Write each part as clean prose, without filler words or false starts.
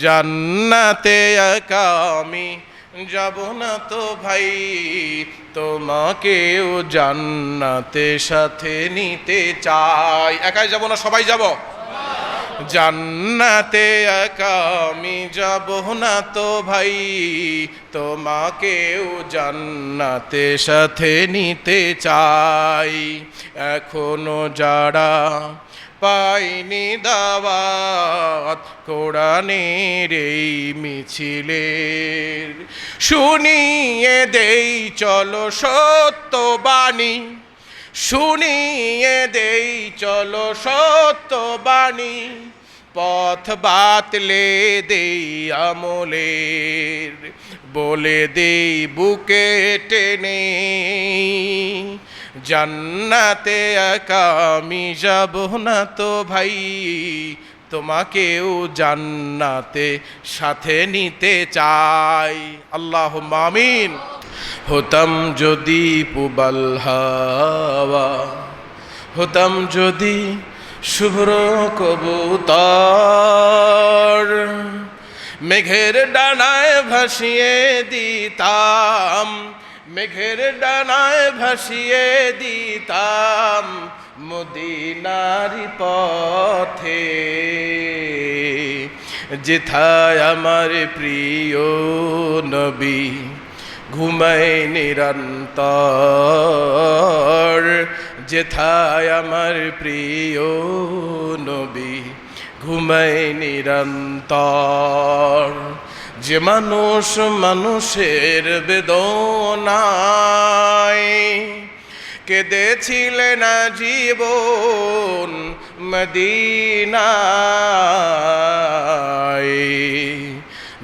জান্নাতে একা আমি যাব না তো ভাই, তোমাকেও জান্নাতে সাথে নিতে চাই। একাই যাব না সবাই যাব? জান্নাতে একা আমি যাব না তো ভাই, তোমাকেও জান্নাতে সাথে নিতে চাই। এখনো যারা পাইনি দাওয়াত কোরআনের এই মিছিলের, শুনিয়ে দেই চলো সত্য বাণী, শুনিয়ে দেই চলো সত্য বাণী, পথ বাতলে দেই আমলের, বলে দেই বুকে টেনে, জান্নাতে একা আমি যাব না তো ভাই, তোমাকেও জান্নাতে সাথে নিতে চাই। আল্লাহুম্মা আমিন। হতাম যদি পুবাল হাওয়া, হতাম যদি শুভ্র কবুতর, মেঘের ডানায় ভাসিয়ে দিতাম, মেঘের ডানায় ভাসিয়ে দিতাম মদিনার পথে, যেথায় আমার প্রিয় নবী ঘুমায় নিরন্তর, যেথায় আমার প্রিয় নবী ঘুমায় নিরন্তর। যে মানুষ মানুষের বেদনায় কেঁদেছিলেন জীবন মদিনায়,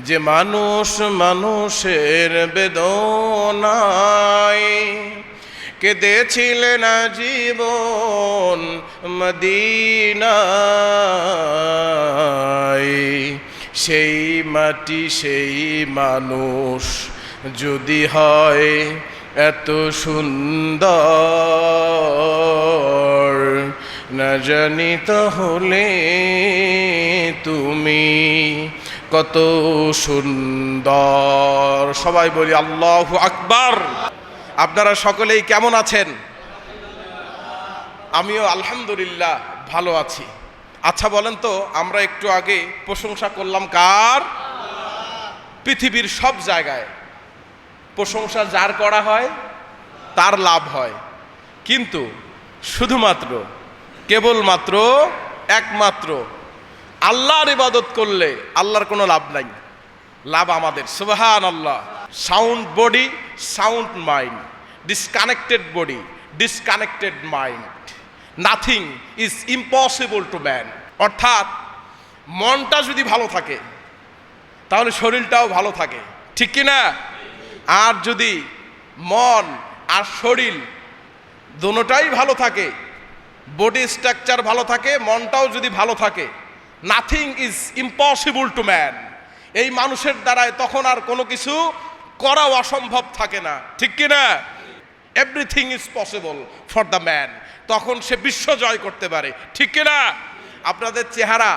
যে মানুষ মানুষের বেদনায় কেঁদেছিলেন জীবন মদিনায়, সেই মাটি সেই মানুষ যদি হয় এত সুন্দর, না জানি তাহলে তুমি কত সুন্দর। সবাই বলি আল্লাহু আকবার। আপনারা সকলেই কেমন আছেন? আমিও আলহামদুলিল্লাহ ভালো আছি। আচ্ছা বলেন তো, আমরা একটু আগে প্রশংসা করলাম কার? পৃথিবীর সব জায়গায় প্রশংসা যার করা হয় তার লাভ হয়, কিন্তু শুধুমাত্র কেবলমাত্র একমাত্র আল্লাহর ইবাদত করলে আল্লাহর কোনো লাভ নাই। লাভ আমাদের। সুবহানাল্লাহ। Sound body, sound mind, disconnected body, disconnected mind, nothing is impossible to man. অর্থাৎ মনটা যদি ভালো থাকে তাহলে শরীরটাও ভালো থাকে, ঠিক কি না? আর যদি মন আর শরীর দুটোটাই ভালো থাকে, বডি স্ট্রাকচার ভালো থাকে, মনটাও যদি ভালো থাকে, nothing is impossible to man. এই মানুষের দ্বারায় তখন আর কোনো কিছু করাও অসম্ভব থাকে না, ঠিক কি না? Everything is possible for the man. তখন সে বিশ্ব জয় করতে পারে, ঠিক কি না? আপনাদের চেহারা,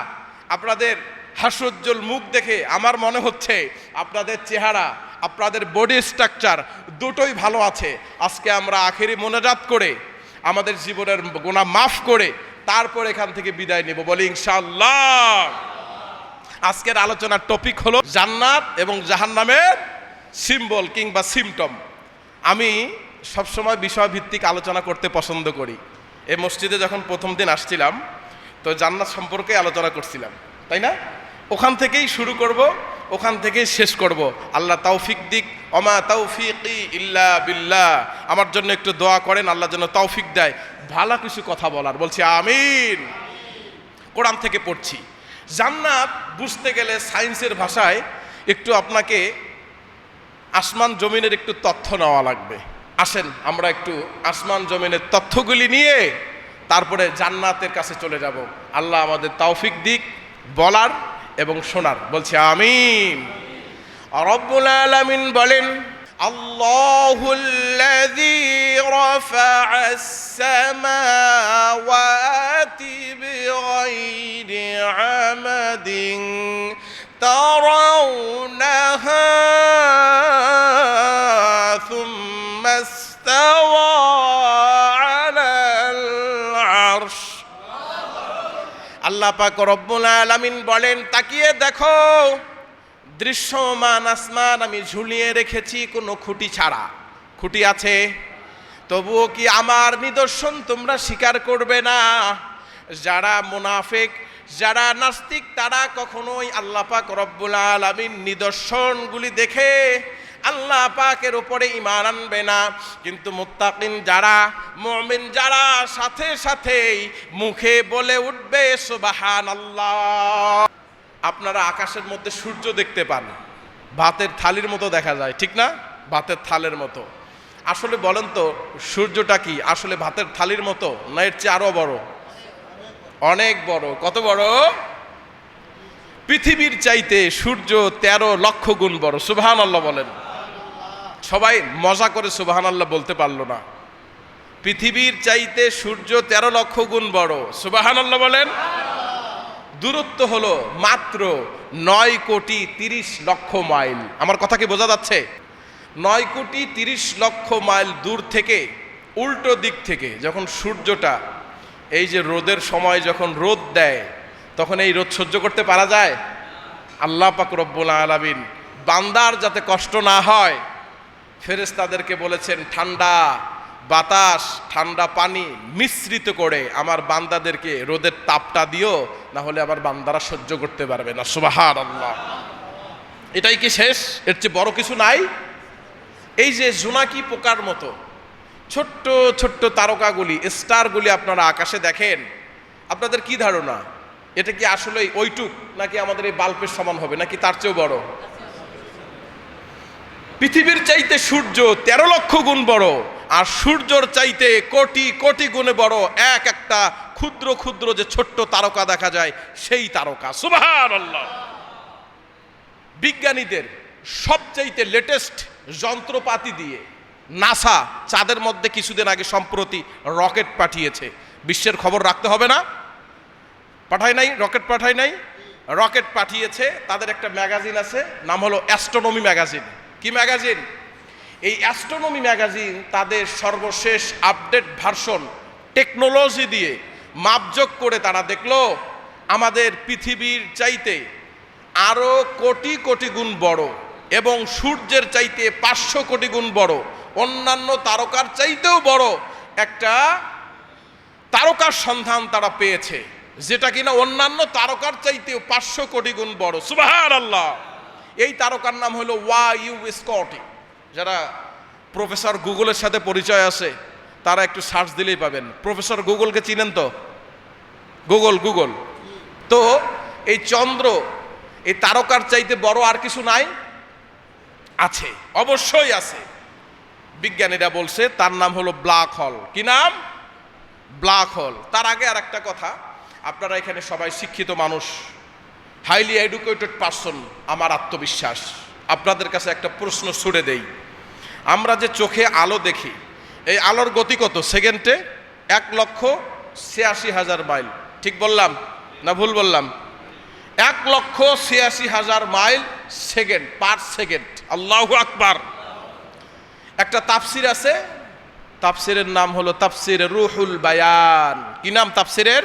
আপনাদের হাস্যোজ্জ্বল মুখ দেখে আমার মনে হচ্ছে আপনাদের চেহারা, আপনাদের বডি স্ট্রাকচার দুটোই ভালো আছে। আজকে আমরা আখেরি মোনাজাত করে আমাদের জীবনের গুনাহ মাফ করে তারপর এখান থেকে বিদায় নেব, বলি ইনশাআল্লাহ। আজকের আলোচনার টপিক হলো জান্নাত এবং জাহান্নামের সিম্বল কিংবা সিমটম। আমি সবসময় বিষয়ভিত্তিক আলোচনা করতে পছন্দ করি। এই মসজিদে যখন প্রথম দিন আসছিলাম তো জান্নাত সম্পর্কে আলোচনা করছিলাম, তাই না? ওখান থেকেই শুরু করব, ওখান থেকেই শেষ করব। আল্লাহ তৌফিক দিক। ওমা তৌফিকি ইল্লা বিল্লাহ। আমার জন্য একটু দোয়া করেন, আল্লাহ যেন তৌফিক দেয় ভালো কিছু কথা বলার। বলছি আমিন। কোরআন থেকে পড়ছি। জান্নাত বুঝতে গেলে সায়েন্সের ভাষায় একটু আপনাকে আসমান জমিনের একটু তথ্য নেওয়া লাগবে। আসেন আমরা একটু আসমান জমিনের তথ্যগুলি নিয়ে তারপরে জান্নাতের কাছে চলে যাব। আল্লাহ আমাদের তৌফিক দিক বলার এবং শোনার। বলছি আমিন। রব্বুল আলামিন বলেন, আল্লাহুল্লাযী রাফা'আস সামাওয়াতি বিগাইরি আমাদিন তারাউনাহা সুম্মা ইস্তাওয়া আলাল আরশ। আল্লাহ পাক রব্বুল আলামিন বলেন, তাকিয়ে দেখো, দৃশ্যমান আসমান আমি ঝুলিয়ে রেখেছি কোনো খুঁটি ছাড়া। খুঁটি আছে, তবুও কি আমার নিদর্শন তোমরা স্বীকার করবে না? যারা মুনাফিক, যারা নাস্তিক, তারা কখনোই আল্লাহ পাক রব্বুল আলামিন নিদর্শনগুলি দেখে আল্লাহ পাকের উপরে ঈমান আনবে না। কিন্তু মুত্তাকিন যারা, মুমিন যারা, সাথে সাথেই মুখে বলে উঠবে সুবহানাল্লাহ। আপনারা আকাশের মধ্যে সূর্য দেখতে পান, ভাতের থালির মতো দেখা যায়, ঠিক না? ভাতের থালের মতো। আসলে বলেন তো, সূর্যটা কি আসলে ভাতের থালির মতো, না এর চেয়ে আরো বড়? অনেক বড়। কত বড়? পৃথিবীর চাইতে সূর্য 13 লক্ষ গুণ বড়। সুবহানাল্লাহ বলেন। সবাই মজা করে সুবহানাল্লাহ বলতে পারলো না। পৃথিবীর চাইতে সূর্য 13 লক্ষ গুণ বড়। সুবহানাল্লাহ বলেন। দূরত্ব হলো মাত্র 9 কোটি 30 লক্ষ মাইল। আমার কথা কি বোঝা যাচ্ছে? 9 কোটি 30 লক্ষ মাইল দূর থেকে, উল্টো দিক থেকে যখন সূর্যটা, এই যে রোদের সময় যখন রোদ দেয়, তখন এই রোদ সহ্য করতে পারা যায়? আল্লাহ পাক রব্বুল আলামিন বান্দার যাতে কষ্ট না হয়, ফেরেশতাদেরকে বলেছেন, ঠান্ডা বাতাস, ঠান্ডা পানি মিশ্রিত করে আমার বান্দাদেরকে রোদের তাপটা দিও, না হলে আমার বান্দারা সহ্য করতে পারবে না। সুবহানাল্লাহ। এটাই কি শেষ? এর চেয়ে বড় কিছু নাই? এই যে জোনাকি পোকার মতো ছোট্ট ছোট্ট তারকাগুলি, স্টারগুলি আপনারা আকাশে দেখেন, আপনাদের কি ধারণা এটা কি আসলে ওইটুক, নাকি আমাদের এই বাল্বের সমান হবে, নাকি তার চেয়েও বড়? পৃথিবীর চাইতে সূর্য 13 লক্ষ গুণ বড়, আর সূর্যর চাইতে কোটি কোটি গুণে বড় এক একটা ক্ষুদ্র ক্ষুদ্র যে ছোট্ট তারকা দেখা যায়, সেই তারকা। সুবহানাল্লাহ। বিজ্ঞানীদের সবচাইতে লেটেস্ট যন্ত্রপাতি দিয়ে নাসা চাঁদের মধ্যে কিছুদিন আগে সম্প্রতি রকেট পাঠিয়েছে। বিশ্বের খবর রাখতে হবে না? পাঠায় নাই? রকেট পাঠায় নাই? রকেট পাঠিয়েছে। তাদের একটা ম্যাগাজিন আছে, নাম হলো অ্যাস্ট্রোনমি ম্যাগাজিন। কি ম্যাগাজিন? এই অ্যাস্ট্রোনমি ম্যাগাজিন তাদের সর্বশেষ আপডেট ভার্সন টেকনোলজি দিয়ে মাপযোগ করে তারা দেখলো আমাদের পৃথিবীর চাইতে আরো কোটি কোটি গুণ বড়, এবং সূর্যের চাইতে 500 কোটি গুণ বড়, অন্যান্য তারকার চাইতেও বড় একটা তারকার সন্ধান তারা পেয়েছে, যেটা কিনা অন্যান্য তারকার চাইতেও 500 কোটি গুণ বড়। সুবহানাল্লাহ। এই তারকার নাম হলো ওয়াইউ স্কটি। যারা প্রফেসর গুগলের সাথে পরিচয় আছে তারা একটু সার্চ দিলেই পাবেন। প্রফেসর গুগলকে চিনেন তো? গুগল তো এই চন্দ্র, এই তারকার চাইতে বড় আর কিছু নাই? আছে, অবশ্যই আছে। বিজ্ঞানীরা বলছে তার নাম হলো ব্ল্যাক হোল। কি নাম? Black hole. তার আগে আর একটা কথা, আপনারা এখানে সবাই শিক্ষিত মানুষ, হাইলি এডুকেটেড পারসন, আমার আত্মবিশ্বাস। আপনাদের কাছে একটা প্রশ্ন ছুড়ে দেই। আমরা যে চোখে আলো দেখি, এই আলোর গতি কত? সেকেন্ডে 1,86,000 মাইল। ঠিক বললাম না ভুল বললাম? 1,86,000 মাইল সেকেন্ড, পার সেকেন্ড। আল্লাহু আকবার। একটা তাফসির আছে, তাফসিরের নাম হলো তাফসিরে রুহুল বায়ান। কি নাম তাফসিরের?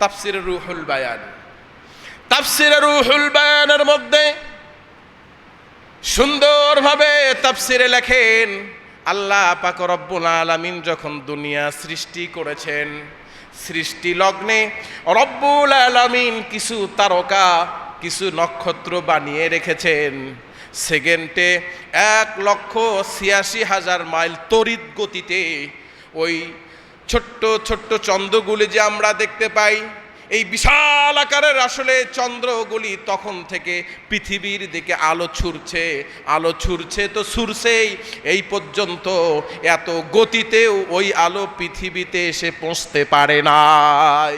তাফসিরে রুহুল বায়ান। তাফসিরে রুহুল বায়ানের মধ্যে সুন্দরভাবে তাফসিরে লেখেন, আল্লাহ পাক রব্বুল আলামিন যখন দুনিয়া সৃষ্টি করেছেন, সৃষ্টি লগ্নে রব্বুল আলামিন কিছু তারকা, কিছু নক্ষত্র বানিয়ে রেখেছেন। সেকেন্ডে 1,86,000 মাইল তড়িৎ গতিতে ওই ছোট্ট ছোট্ট চন্দ্রগুলি যে আমরা দেখতে পাই, এই বিশাল আকারের আসলে চন্দ্রগুলি তখন থেকে পৃথিবীর দিকে আলো ছুড়ছে, আলো ছুড়ছে তো ছুড়ছেই, এই পর্যন্ত এত গতিতেও ওই আলো পৃথিবীতে এসে পৌঁছতে পারে নাই।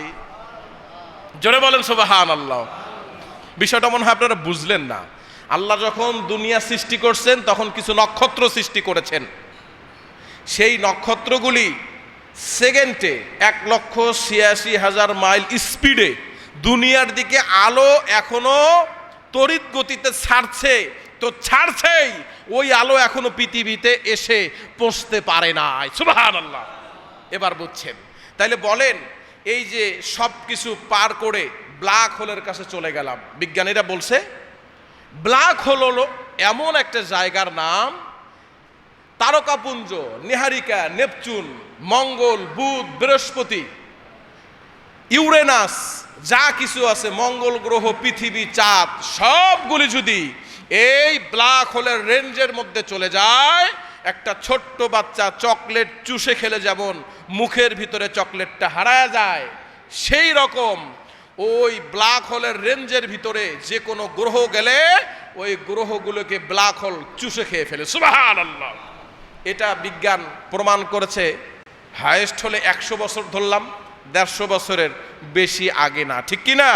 জোরে বলেন সুবহানাল্লাহ। বিষয়টা মনে হয় আপনারা বুঝলেন না। আল্লাহ যখন দুনিয়া সৃষ্টি করছেন তখন কিছু নক্ষত্র সৃষ্টি করেছেন। সেই নক্ষত্রগুলি সেকেন্ডে 1,86,000 মাইল স্পিডে দুনিয়ার দিকে আলো এখনো তড়িৎ গতিতে ছাড়ছে, তো ছাড়ছেই, ওই আলো এখনো পৃথিবীতে এসে পৌঁছতে পারে নাই। সুবহানাল্লাহ। এবার বুঝছেন? তাইলে বলেন, এই যে সব কিছু পার করে ব্ল্যাক হোলের কাছে চলে গেলাম, বিজ্ঞানীরা বলছে ব্ল্যাক হোল হলো এমন একটা জায়গার নাম, তারকাপুঞ্জ, নিহারিকা, নেপচুন, মঙ্গল, বুধ, বৃহস্পতি, ইউরেনাস, যা কিছু আছে, মঙ্গল গ্রহ, পৃথিবী, চাঁদ, সবগুলি যদি এই ব্ল্যাক হোলের রেঞ্জের মধ্যে চলে যায়, একটা ছোট্ট বাচ্চা চকলেট চুষে খেলে যেমন মুখের ভিতরে চকলেটটা হারায় যায়, সেই রকম ওই ব্ল্যাক হোলের রেঞ্জের ভিতরে যে কোনো গ্রহ গেলে ওই গ্রহগুলোকে ব্ল্যাক হোল চুষে খেয়ে ফেলে। সুবহানাল্লাহ। এটা বিজ্ঞান প্রমাণ করেছে। হায়েস্ট হলে 100 বছর ধরলাম, 150 বছরের বেশি আগে না, ঠিক কি না?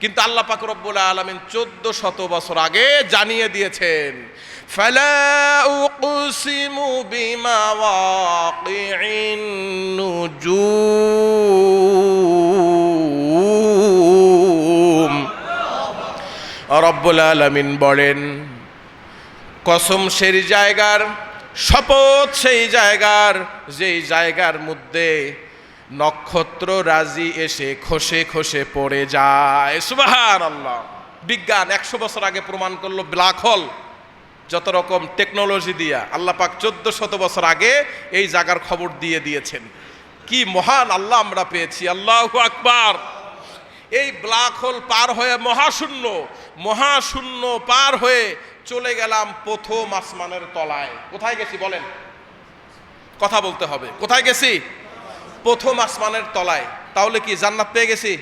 কিন্তু আল্লাহ পাক রব্বুল আলামিন 1400 বছর আগে জানিয়ে দিয়েছেন, ফালা উকসিমু বিমাওয়াকিন নুজুম। রব্বুল আলামিন বলেন, কসম সেই জায়গার, শপথ সেই জায়গার, যেই জায়গার মধ্যে নক্ষত্র রাজি এসে খসে খসে পড়ে যায়। সুবহানাল্লাহ। বিজ্ঞান 100 বছর আগে প্রমাণ করলো ব্ল্যাক হোল। যত রকম টেকনোলজি দিয়া আল্লাহ পাক 1400 বছর আগে এই জায়গার খবর দিয়ে দিয়েছেন। কি মহান আল্লাহ আমরা পেয়েছি, আল্লাহু আকবার। এই ব্ল্যাক হোল পার হয়ে মহাশূন্য, মহাশূন্য পার হয়ে চলে গেলাম প্রথম আসমানের তলায়। কোথায় গেছি বলেন? কথা বলতে হবে। কোথায় গেছি? প্রথম আসমানের তলায়। তাহলে কি জান্নাত পেয়ে গেছি?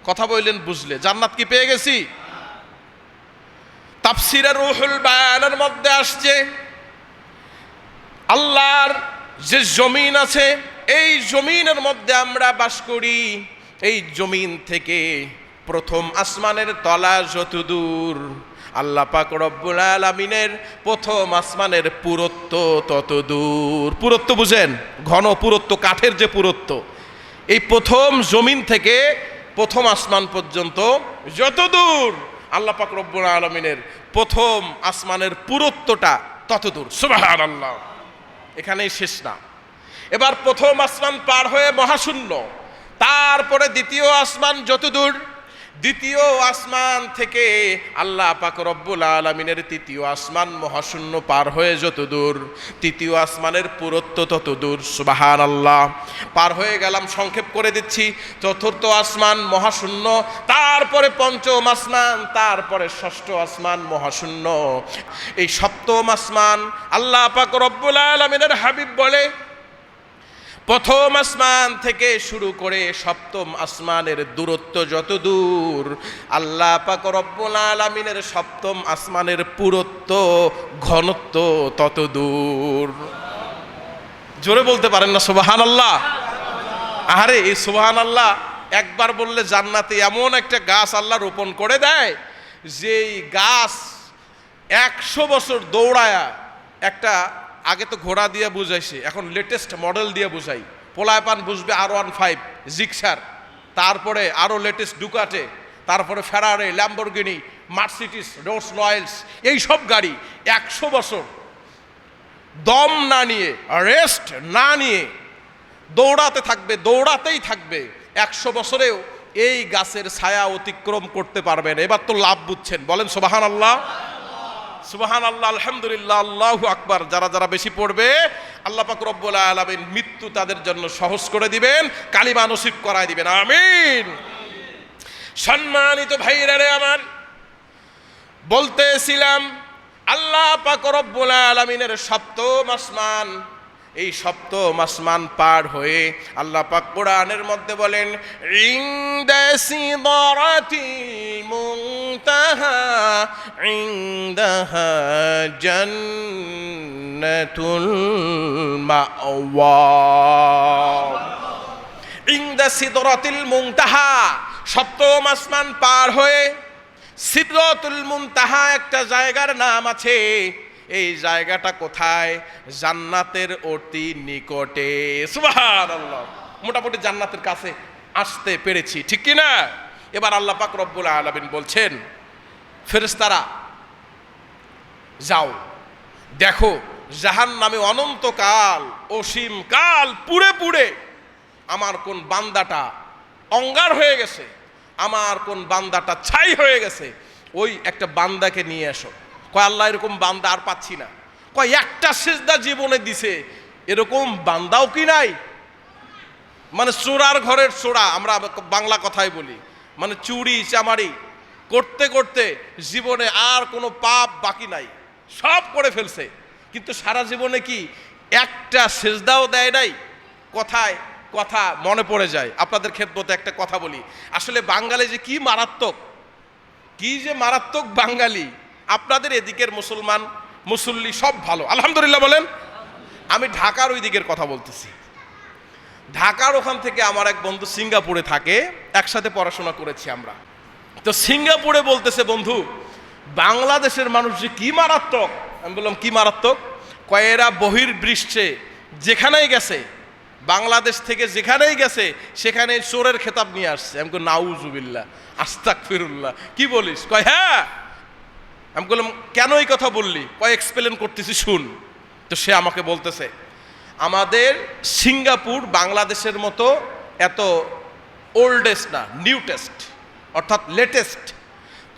কথা বললেন বুঝলে। জান্নাত কি পেয়ে গেছি? তাফসীরে রুহুল বায়ানের মধ্যে আসছে, আল্লাহর যে জমিন আছে, এই জমিনের মধ্যে আমরা বাস করি, এই জমিন থেকে প্রথম আসমানের তলা যত দূর, আল্লাহ পাক রব্বুল আলামিনের প্রথম আসমানের পুরুত্ব তত দূর। পুরুত্ব বুঝেন? ঘন পুরুত্ব, কাঠের যে পুরুত্ব, এই প্রথম জমিন থেকে প্রথম আসমান পর্যন্ত যত দূর, আল্লাহ পাক রব্বুল আলামিনের প্রথম আসমানের পুরুত্বটা তত দূর। সুবহানাল্লাহ। এখানেই শেষ না। এবার প্রথম আসমান পার হয়ে মহাশূন্য, তারপরে দ্বিতীয় আসমান যত দূর, দ্বিতীয় আসমান থেকে আল্লাহ পাক রব্বুল আলামিনের তৃতীয় আসমান মহাশূন্য পার হয়ে যত দূর, তৃতীয় আসমানের পুরুত্ব তত দূর। সুবহানাল্লাহ। পার হয়ে গেলাম, সংক্ষেপ করে দিচ্ছি। চতুর্থ আসমান মহাশূন্য, তারপরে পঞ্চম আসমান, তারপরে ষষ্ঠ আসমান মহাশূন্য, এই সপ্তম আসমান। আল্লাহ পাক রব্বুল আলামিনের হাবিব বলে, প্রথম আসমান থেকে শুরু করে সপ্তম আসমানের দূরত্ব যত দূর, আল্লাহ পাক রব্বুল আলামিনের সপ্তম আসমানের পুরুত্ব, ঘনত্ব তত দূর। জোরে বলতে পারেন না সুবহানাল্লাহ? আরে এই সুবহানাল্লাহ একবার বললে জান্নাতে এমন একটা গাছ আল্লাহ রোপণ করে দেয়, যেই গাছ 100 বছর দৌড়ায়া, একটা আগে তো ঘোড়া দিয়ে বুঝাইছে, এখন লেটেস্ট মডেল দিয়ে বুঝাই। পোলায়পান বুঝবে R15 জিক্সার, তারপরে আরো লেটেস্ট ডুকাটে, তারপরে ফেরারি, ল্যাম্বরগিনি, মার্সিডিস, রোলস রয়েলস, এই সব গাড়ি 100 বছর দম না নিয়ে, রেস্ট না নিয়ে দৌড়াতে থাকবে, দৌড়াতেই থাকবে। 100 বছরেও এই গাছের ছায়া অতিক্রম করতে পারবেন। এবার তো লাভ বুঝছেন, বলেন সুবহানাল্লাহ। সুবহানাল্লাহ, আলহামদুলিল্লাহ, আল্লাহু আকবার। যারা যারা বেশি পড়বে আল্লাহ পাক রব্বুল আলামিন মৃত্যু তাদের জন্য সহজ করে দিবেন, কালিমা নসিব করায় দিবেন, আমিন। সম্মানিত ভাইরা রে আমার, বলতেছিলাম আল্লাহ পাক রব্বুল আলামিনের সপ্তম আসমান, এই সপ্তম আসমান পার হয়ে আল্লাহ পাক কোরআনের মধ্যে বলেন, ইনদা সিদরাতিল মুনতাহা ইনদাহা জান্নাতুল মাওয়া। ইনদা সিদরাতিল মুনতাহা, সপ্তম আসমান পার হয়ে সিদরাতুল মুনতাহা একটা জায়গার নাম আছে। এই জায়গাটা কোথায়? জান্নাতের অতি নিকটে। সুবহানাল্লাহ। মোটামুটি জান্নাতের কাছে আসতে পেরেছি, ঠিক কি না? এবার আল্লাহ পাক রব্বুল আলামিন বলছেন, ফেরেশতারা যাও দেখো জাহান্নামে অনন্তকাল অসীম কাল পুড়ে পুড়ে আমার কোন বান্দাটা অঙ্গার হয়ে গেছে, আমার কোন বান্দাটা ছাই হয়ে গেছে, ওই একটা বান্দাকে নিয়ে এসো। কয় আল্লাহ এরকম বান্দা আর পাচ্ছি না। কয় একটা সিজদা জীবনে দিছে এরকম বান্দাও কি নাই? মানে চোরার ঘরের চোরা, আমরা বাংলা কথায় বলি, মানে চুরি চামারি করতে করতে জীবনে আর কোনো পাপ বাকি নাই, সব করে ফেলছে, কিন্তু সারা জীবনে কি একটা সেজদাও দেয় নাই। কথায় কথা মনে পড়ে যায়, আপনাদের খেদমতে একটা কথা বলি, আসলে বাঙালি যে কি মারাত্মক, কি যে মারাত্মক বাঙালি। আপনাদের এদিকের মুসলমান মুসল্লি সব ভালো আলহামদুলিল্লাহ বলেন। আমি ঢাকার ওই দিকের কথা বলতেছি। ঢাকার ওখান থেকে আমার এক বন্ধু সিঙ্গাপুরে থাকে, একসাথে পড়াশোনা করেছি আমরা। তো সিঙ্গাপুরে বলতেছে, বন্ধু বাংলাদেশের মানুষ যে কি মারাত্মক। আমি বললাম কি মারাত্মক? কয়েরা বহির্বিশ্বে যেখানেই গেছে, বাংলাদেশ থেকে যেখানেই গেছে সেখানে চোরের খেতাব নিয়ে আসছে। আমি বললাম নাউজুবিল্লাহ আস্তাগফিরুল্লাহ, কি বলিস? কয় হ্যাঁ। আমি বললাম কেন এই কথা বললি? কয় এক্সপ্লেন করতেছি শুন। তো সে আমাকে বলতেছে আমাদের সিঙ্গাপুর বাংলাদেশের মতো এত ওল্ডেস্ট না, নিউটেস্ট অর্থাৎ লেটেস্ট।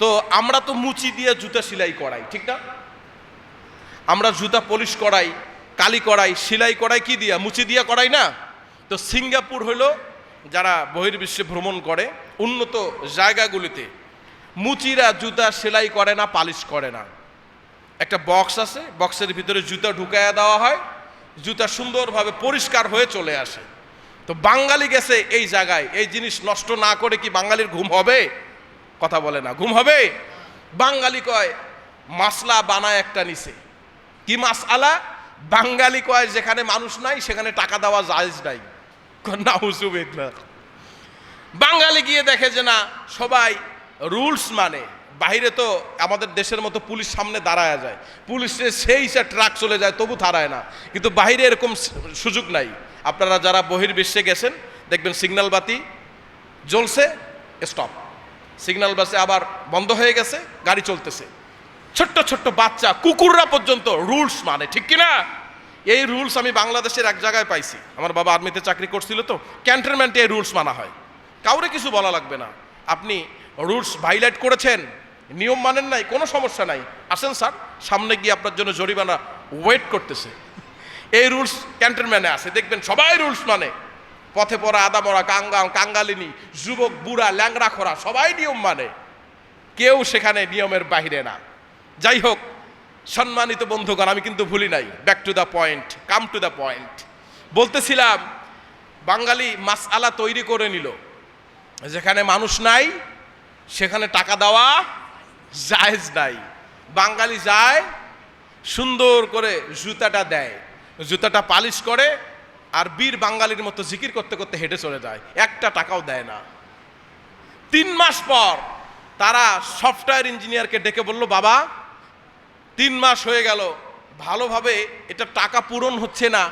তো আমরা তো মুচি দিয়ে জুতা সেলাই করাই, ঠিক না? আমরা জুতা পলিশ করাই, কালি করাই, সেলাই করাই কি দিয়া? মুচি দিয়া করাই না? তো সিঙ্গাপুর হলো যারা বহির্বিশ্বে ভ্রমণ করে উন্নত জায়গাগুলিতে মুচিরা জুতা সেলাই করে না, পালিশ করে না। একটা বক্স আছে, বক্সের ভিতরে জুতা ঢুকাইয়া দেওয়া হয়, জুতা সুন্দরভাবে পরিষ্কার হয়ে চলে আসে। তো বাঙালি গেছে এই জায়গায়, এই জিনিস নষ্ট না করে কি বাঙালির ঘুম হবে? কথা বলে না, ঘুম হবে? বাঙালি কয় মাসলা বানায় একটা নিছে। কি মাসআলা? বাঙালি কয় যেখানে মানুষ নাই সেখানে টাকা দেওয়া জায়েজ নাই। নাউজুবিল্লাহ। বাঙালি গিয়ে দেখে যে না সবাই রুলস মানে। বাইরে তো আমাদের দেশের মতো পুলিশ সামনে দাঁড়ায় যায়, পুলিশের সেই সে ট্রাক চলে যায় তবু থারায় না, কিন্তু বাইরে এরকম সুযোগ নাই। আপনারা যারা বহির্বিশ্বে গেছেন দেখবেন সিগন্যাল বাতি জ্বলছে, স্টপ, সিগন্যাল বাসে আবার বন্ধ হয়ে গেছে, গাড়ি চলতেছে। ছোট্ট ছোট্ট বাচ্চা কুকুররা পর্যন্ত রুলস মানে, ঠিক কিনা? এই রুলস আমি বাংলাদেশের এক জায়গায় পাইছি। আমার বাবা আর্মিতে চাকরি করছিল, তো ক্যান্টনমেন্টে এই রুলস মানা হয়, কাউরে কিছু বলা লাগবে না। আপনি রুলস ভাইলেট করেছেন, নিয়ম মানেন নাই, কোনো সমস্যা নাই, আসেন স্যার, সামনে গিয়ে আপনার জন্য জরিমানা ওয়েট করতেছে। এই রুলস ক্যান্টনমেন্টে আছে, দেখবেন সবাই রুলস মানে। পথে পড়া আদামরা কাঙ্গালিনী যুবক বুড়া ল্যাংড়া খোরা সবাই নিয়ম মানে, কেউ সেখানে নিয়মের বাহিরে না। যাই হোক সম্মানিত বন্ধুগণ, আমি কিন্তু ভুলি নাই, back to the point, come to the point. বলতেছিলাম বাঙালি মাসআলা তৈরি করে নিল, যেখানে মানুষ নাই সেখানে টাকা দেওয়া জায়েজ নাই। বাঙালি যায় সুন্দর করে জুতাটা দেয়, জুতাটা পালিশ করে, আর বীর বাঙালির মতো জিকির করতে করতে হেঁটে চলে যায়, একটা টাকাও দেয় না। 3 মাস পর তারা সফটওয়্যার ইঞ্জিনিয়ারকে ডেকে বলল, বাবা 3 মাস হয়ে গেল, ভালোভাবে এটা টাকা পূরণ হচ্ছে না,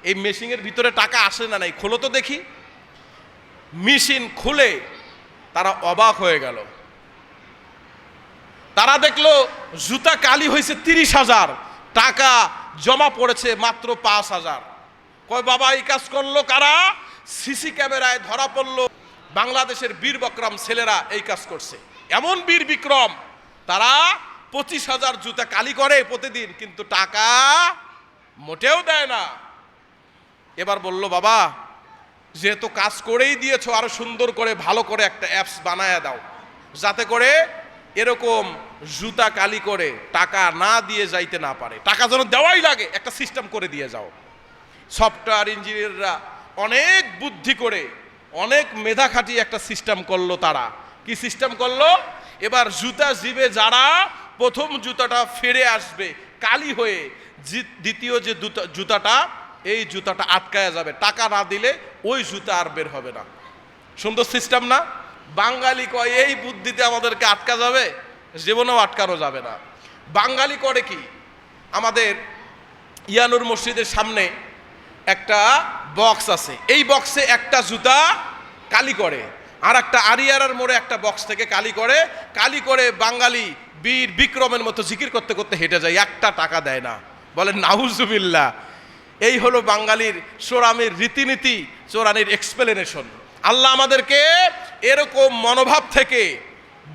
এই মেশিনের ভিতরে টাকা আসে না, নাই খোলো তো দেখি। মেশিন খুলে তারা অবাক হয়ে গেল, তারা দেখলো জুতা কালি হয়েছে 30,000, টাকা জমা পড়েছে মাত্র 5,000। কয় বাবা এই কাজ করলো কারা? সিসি ক্যামেরায় ধরা পড়লো, বাংলাদেশের বীর বিক্রম ছেলেরা এই কাজ করছে। এমন বীর বিক্রম, তারা 25,000 জুতা কালি করে প্রতিদিন, কিন্তু টাকা মোটেও দেয় না। এবার বলল, বাবা যেহেতু কাজ করেই দিয়েছো, আরো সুন্দর করে ভালো করে একটা অ্যাপস বানায় দাও, যাতে করে এরকম জুতা কালি করে টাকা না দিয়ে যাইতে না পারে, টাকা যেন দেওয়াই লাগে, একটা সিস্টেম করে দিয়ে যাও। সফটওয়্যার ইঞ্জিনিয়াররা অনেক বুদ্ধি করে অনেক মেধা খাটিয়ে একটা সিস্টেম করলো। তারা কি সিস্টেম করলো? এবার জুতা জিবে যারা প্রথম জুতাটা ফিরে আসবে কালি হয়ে, দ্বিতীয় যে জুতাটা, এই জুতাটা আটকায়া যাবে, টাকা না দিলে ওই জুতা আর বের হবে না। সুন্দর সিস্টেম না? বাঙালি কয় এই বুদ্ধিতে আমাদেরকে আটকা যাবে, জীবনেও আটকানো যাবে না। বাঙালি করে কি, আমাদের ইয়ানুর মসজিদের সামনে একটা বক্স আছে, এই বক্সে একটা জুতা কালি করে, আর একটা আরিয়ারার মোড়ে একটা বক্স থেকে কালি করে বাঙালি বীর বিক্রমের মতো জিকির করতে করতে হেঁটে যায়, একটা টাকা দেয় না। বলেন নাউজুবিল্লাহ। এই হলো বাঙালির চোরামির রীতিনীতি, চোরানির এক্সপ্লেনেশন। আল্লাহ আমাদেরকে এরকম মনোভাব থেকে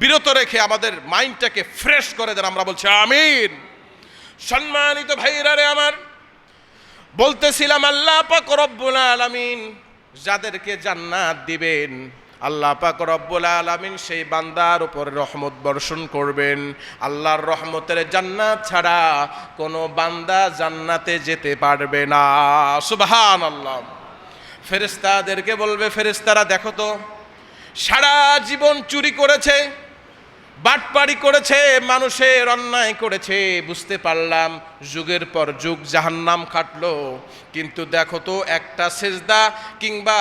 বিরত রেখে আমাদের মাইন্ডটাকে ফ্রেশ করে দেন, আমরা বলছি আমিন। সম্মানিত ভাইরা রে আমার, বলতেছিলাম আল্লাহ পাক রব্বুল আলামিন যাদেরকে জান্নাত দিবেন, আল্লাহ পাক রব্বুল আলামিন সেই বান্দার উপর রহমত বর্ষণ করবেন। আল্লাহর রহমতের জান্নাত ছাড়া কোনো বান্দা জান্নাতে যেতে পারবে না। সুবহানাল্লাহ। ফেরেশতাদেরকে বলবে, ফেরেশতারা দেখো তো, সারা জীবন চুরি করেছে, বাটপাড়ি করেছে, মানুষের অন্যায় করেছে, বুঝতে পারলাম যুগের পর যুগ জাহান্নাম খাটলো, কিন্তু দেখো তো একটা সেজদা কিংবা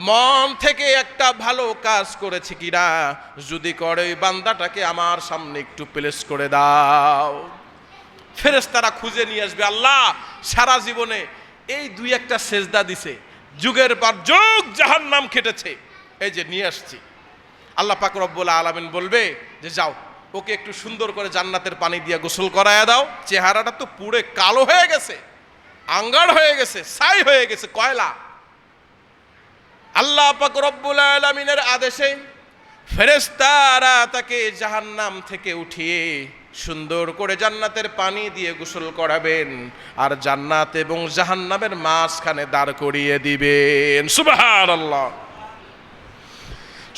মন থেকে একটা ভালো কাজ করেছে কিনা, যদি করে ওই বান্দাটাকে আমার সামনে একটু প্লেস করে দাও। ফেরেশতারা খুঁজে নিয়ে আসবে, আল্লাহ সারা জীবনে এই দুই একটা সেজদা দিছে, যুগের পর যুগ জাহান্নাম খেটেছে, এই যে নিয়ে আসছি। আল্লাহ পাক রব্বুল আলামিন বলবে যে যাও, ওকে একটু সুন্দর করে জান্নাতের পানি দিয়ে গোসল করায়া দাও, চেহারাটা তো পুরো কালো হয়ে গেছে, আঙ্গার হয়ে গেছে, ছাই হয়ে গেছে, কয়লা। আল্লাহ পাক রব্বুল আলামিনের আদেশে ফেরেশতারা তাকে জাহান্নাম থেকে উঠিয়ে সুন্দর করে জান্নাতের পানি দিয়ে গোসল করাবেন, আর জান্নাত এবং জাহান্নামের মাঝখানে দাঁড় করিয়ে দিবেন। সুবহানাল্লাহ।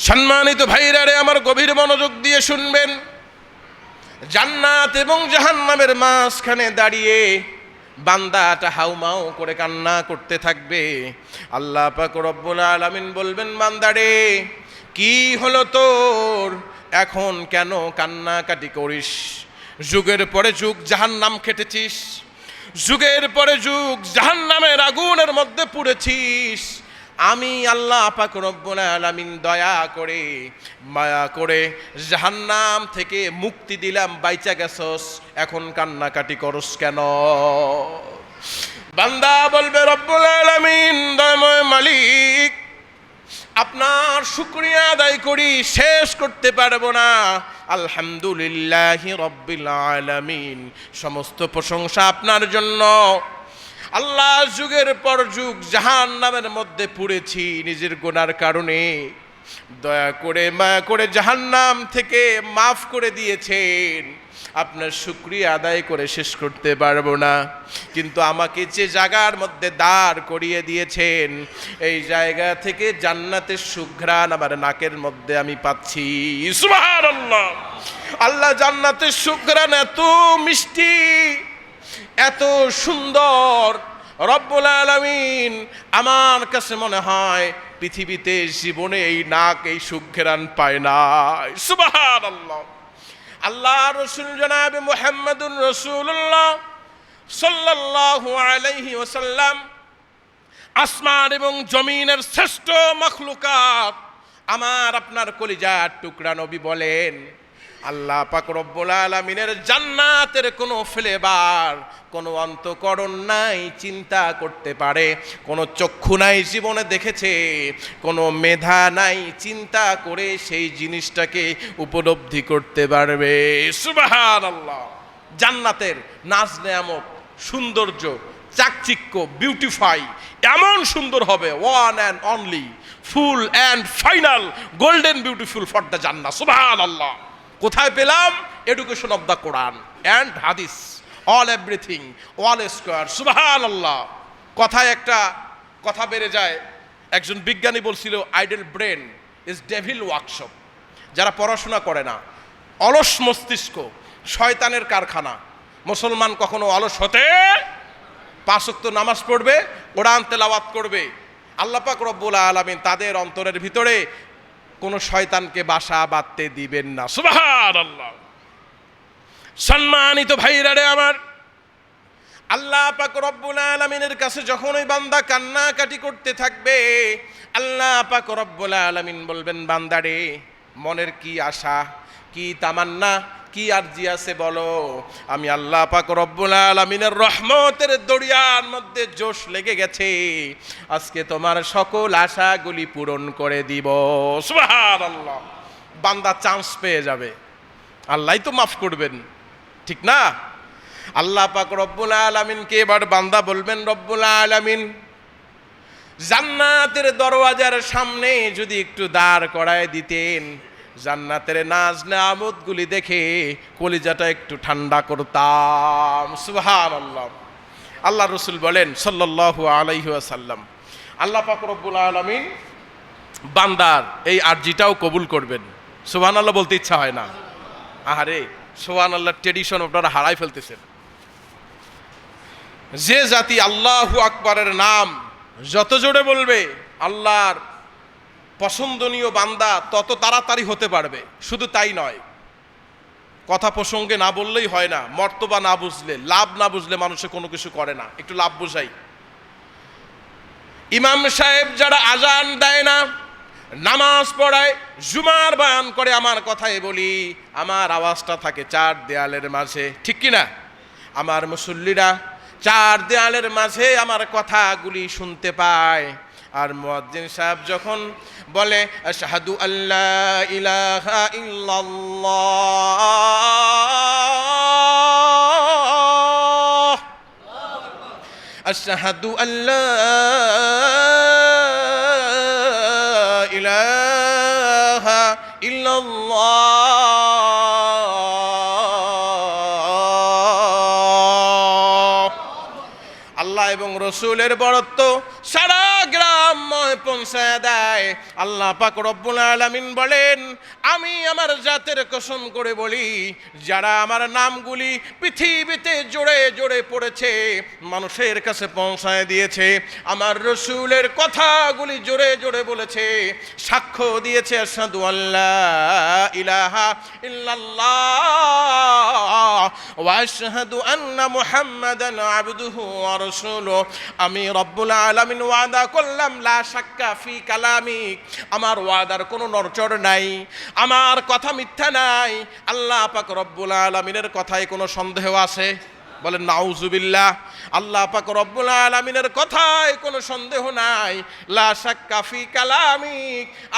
সম্মানিত ভাইরা রে আমার, গভীর মনোযোগ দিয়ে শুনবেন। জান্নাত এবং জাহান্নামের মাঝখানে দাঁড়িয়ে বান্দাটা হাউমাউ করে কান্না করতে থাকবে। আল্লাহ পাক রব্বুল আলামিন বলবেন, বান্দারে কি হলো তোর, এখন কেন কান্নাকাটি করিস? যুগের পরে যুগ জাহান্নাম খেটেছিস, যুগের পরে যুগ জাহান্নামের আগুনের মধ্যে পুড়েছিস, আমি আল্লাহ পাক রব্বুল আলামিন দয়া করে মায়া করে জাহান্নাম থেকে মুক্তি দিলাম, বাইচা গেছস, এখন কান্নাকাটি করস কেন? বান্দা বলবে, রব্বুল আলামিন দয়াময় মালিক, আপনার শুকরিয়া আদায় করি, শেষ করতে পারবো না। আলহামদুলিল্লাহি রাব্বিল আলামিন, সমস্ত প্রশংসা আপনার জন্য। আল্লাহ যুগের পর যুগ জাহান্নামের মধ্যে পুড়েছি নিজের গুনার কারণে, দয়া করে মায়া করে জাহান্নাম থেকে মাফ করে দিয়েছেন, আপনার শুকরিয়া আদায় করে শেষ করতে পারবো না। কিন্তু আমাকে যে জায়গার মধ্যে দাঁড় করিয়ে দিয়েছেন, এই জায়গা থেকে জান্নাতের সুঘ্রাণ আমার নাকের মধ্যে আমি পাচ্ছি। সুবহানাল্লাহ। আল্লাহ জান্নাতের সুঘ্রাণ এত মিষ্টি, এত সুন্দর, রব্বুল আলামিন আমার কাছে মনে হয় পৃথিবীতে জীবনে এই নাক এই সুঘ্রাণ পায় নাই। সুবহানাল্লাহ। আল্লাহ রাসূল জনাবে মুহাম্মদুর রাসূলুল্লাহ সাল্লাল্লাহু আলাইহি ওয়াসাল্লাম আসমান এবং জমিনের শ্রেষ্ঠ মাখলুকাত, আমার আপনার কলিজার টুকরা নবী বলেন, আল্লাহ পাক রব্বুল আলামিনের জান্নাতের কোনো ফ্লেভার কোনো অন্তঃকরণ নাই চিন্তা করতে পারে, কোনো চক্ষু নাই জীবনে দেখেছে, কোনো মেধা নাই চিন্তা করে সেই জিনিসটাকে উপলব্ধি করতে পারবে। সুবহানাল্লাহ। জান্নাতের নাজ নেয়ামত, সৌন্দর্য, চাকচিক্য, বিউটিফাই এমন সুন্দর হবে, one and only, full and final, golden beautiful for the জান্নাহ। সুবহানাল্লাহ। কোথায় পেলাম? Education of the Quran and হাদিস, অল এভরিথিং, অল স্কোয়ার। সুবহানাল্লাহ। কথায় একটা কথা বেড়ে যায়, একজন বিজ্ঞানী বলছিল, idol brain is devil workshop. যারা পড়াশোনা করে না, অলস মস্তিষ্ক শয়তানের কারখানা। মুসলমান কখনো অলস হতে, 5 ওয়াক্ত নামাজ পড়বে, কোরআন তেলাওয়াত করবে, আল্লাহ পাক রব্বুল আলামিন তাদের অন্তরের ভিতরে কোন শয়তানকে বাসা বাঁধতে দিবেন না। সুবহানাল্লাহ। সম্মানিত ভাইরা রে আমার, আল্লাহ পাক রব্বুল আলামিনের কাছে যখন ওই বান্দা কান্নাকাটি করতে থাকবে, আল্লাহ পাক রব্বুল আলামিন বলবেন, বান্দারে মনের কি আশা, কি তামান্না, কি আরজি আছে বলো, আমি আল্লাহ পাক রব্বুল আলামিনের রহমতের দরিয়ার মধ্যে জোশ লেগে গেছে, আজকে তোমার সকল আশাগুলি পূরণ করে দিব। সুবহানাল্লাহ। বান্দা চান্স পেয়ে যাবে। আল্লাহই তো মাফ করবেন, ঠিক না? আল্লাহ পাক রব্বুল আলামিনকে এবার বান্দা বলবেন, রব্বুল আলামিন জান্নাতের দরওয়াজার সামনে যদি একটু দাঁড় করায় দিতেন, জান্নাতের নাজ নেয়ামতগুলি দেখে কলিজাটা একটু ঠান্ডা করতাম। সুবহানাল্লাহ। আল্লাহ রসুল বলেন সাল্লাল্লাহু আলাইহি ওয়াসাল্লাম, আল্লাহ পাক রব্বুল আলামিন বান্দার এই আরজিটাও কবুল করবেন। সুবহানাল্লাহ বলতে ইচ্ছা হয় না? আহারে, সুবহানাল্লাহর ট্রেডিশন আপনারা হারাই ফেলতেছেন। যে জাতি আল্লাহু আকবারের নাম যত জোরে বলবে, আল্লাহর পছন্দনীয় বান্দা তত তাড়াতাড়ি হতে পারবে। শুধু তাই নয়, কথা প্রসঙ্গে না বললেই হয় না, মর্তবা না বুঝলে, লাভ না বুঝলে মানুষে কোনো কিছু করে না। একটু লাভ বুঝাই। ইমাম সাহেব যারা আজান দেয় না, নামাজ পড়ায়, জুমার বয়ান করে, আমার কথাই বলি, আমার আওয়াজটা থাকে চার দেয়ালের মাঝে, ঠিক কিনা? আমার মুসল্লিরা চার দেয়ালের মাঝে আমার কথাগুলি শুনতে পায়। আর মুয়াজ্জিন সাহেব যখন বলে আশহাদু আল্লা ইলাহা ইল্লাল্লাহ, আশহাদু আল্লা ইলাহা ইল্লাল্লাহ, আল্লাহ এবং রসুলের বরত্ব সারা গ্রামময় পৌঁছায় দেয়। আল্লাহ পাক রব্বুল আলামিন বলেন, আমি আমার জাতের কসম করে বলি, যারা আমার নামগুলি পৃথিবীতে জোরে জোরে পড়েছে, মানুষের কাছে পৌঁছায় দিয়েছে, আমার রসুলের কথাগুলি জোরে জোরে বলেছে, সাক্ষ্য দিয়েছে আশহাদু আল্লা ইলাহা ইল্লাল্লাহ ওয়া আশহাদু আন্না মুহাম্মাদান আবদুহু ওয়া রাসূলুহু, আমি রব্বুল আলামিন ওয়াদা করলাম, লা শাক্কা ফি কালামি, আমার ওয়াদার কোনো নড়চড় নাই, আমার কথা মিথ্যা নাই। আল্লাহ পাক রব্বুল আলামিনের কথায় কোনো সন্দেহ আছে? বলেন নাউজুবিল্লাহ। আল্লাহ পাক রব্বুল আলামিনের কথায় কোনো সন্দেহ নাই। লা শাক্কা ফি কালামি।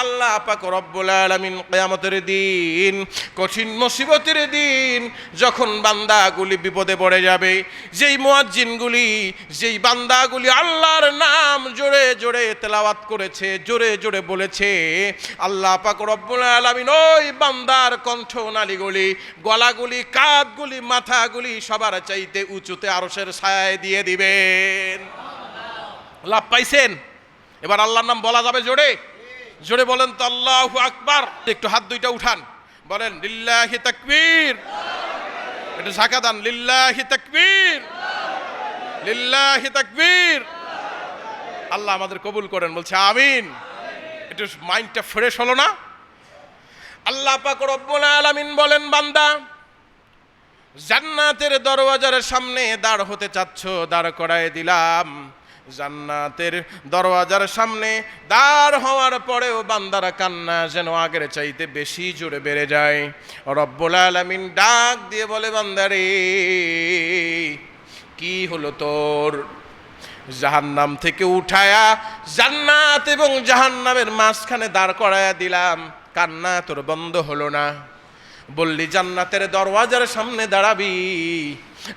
আল্লাহ পাক রব্বুল আলামিন কিয়ামতের দিন, কঠিন মুসিবতের দিন, যখন বান্দাগুলি বিপদে পড়ে যাবে, যেই মুয়াজ্জিনগুলি, যেই বান্দাগুলি আল্লাহর নাম জোরে জোরে তেলাওয়াত করেছে, জোরে জোরে বলেছে, আল্লাহ পাক রব্বুল আলামিন ওই বান্দার কণ্ঠনালীগুলি, গলাগুলি, কাঁধগুলি, মাথাগুলি সবার চাইতে উঁচুতে আরশের ছায়ায় দিয়ে দিবেন। লাভ পাইছেন? এবার আল্লাহর নাম বলা যাবে জোরে জোরে, বলেন তো আল্লাহু আকবার। একটু হাত দুইটা উঠান, বলেন লিল্লাহি তাকবীর। একটু ঝাঁকা দান, লিল্লাহি তাকবীর, লিল্লাহি তাকবীর। আল্লাহ আমাদের কবুল করেন, বলছে আমিন। একটু মাইন্ডটা ফ্রেশ হলো না? আল্লাহ পাক রব্বুল আলামিন বলেন, বান্দা জান্নাতের দরওয়াজার সামনে দাঁড় হতে চাচ্ছ, দাঁড় করায় দিলাম। জান্নাতের দরওয়াজার সামনে দাঁড় হওয়ার পরেও বান্দারা কান্না যেন আগের চাইতে বেশি জোরে বেড়ে যায়। রব্বুল আলামিন ডাক দিয়ে বলে, বান্দারে কি হলো তোর? জাহান্নাম থেকে উঠায়া জান্নাত এবং জাহান্নামের মাঝখানে দাঁড় করায়া দিলাম, কান্না তোর বন্ধ হলো না? বললি জান্নাতের দরওয়াজার সামনে দাঁড়াবি,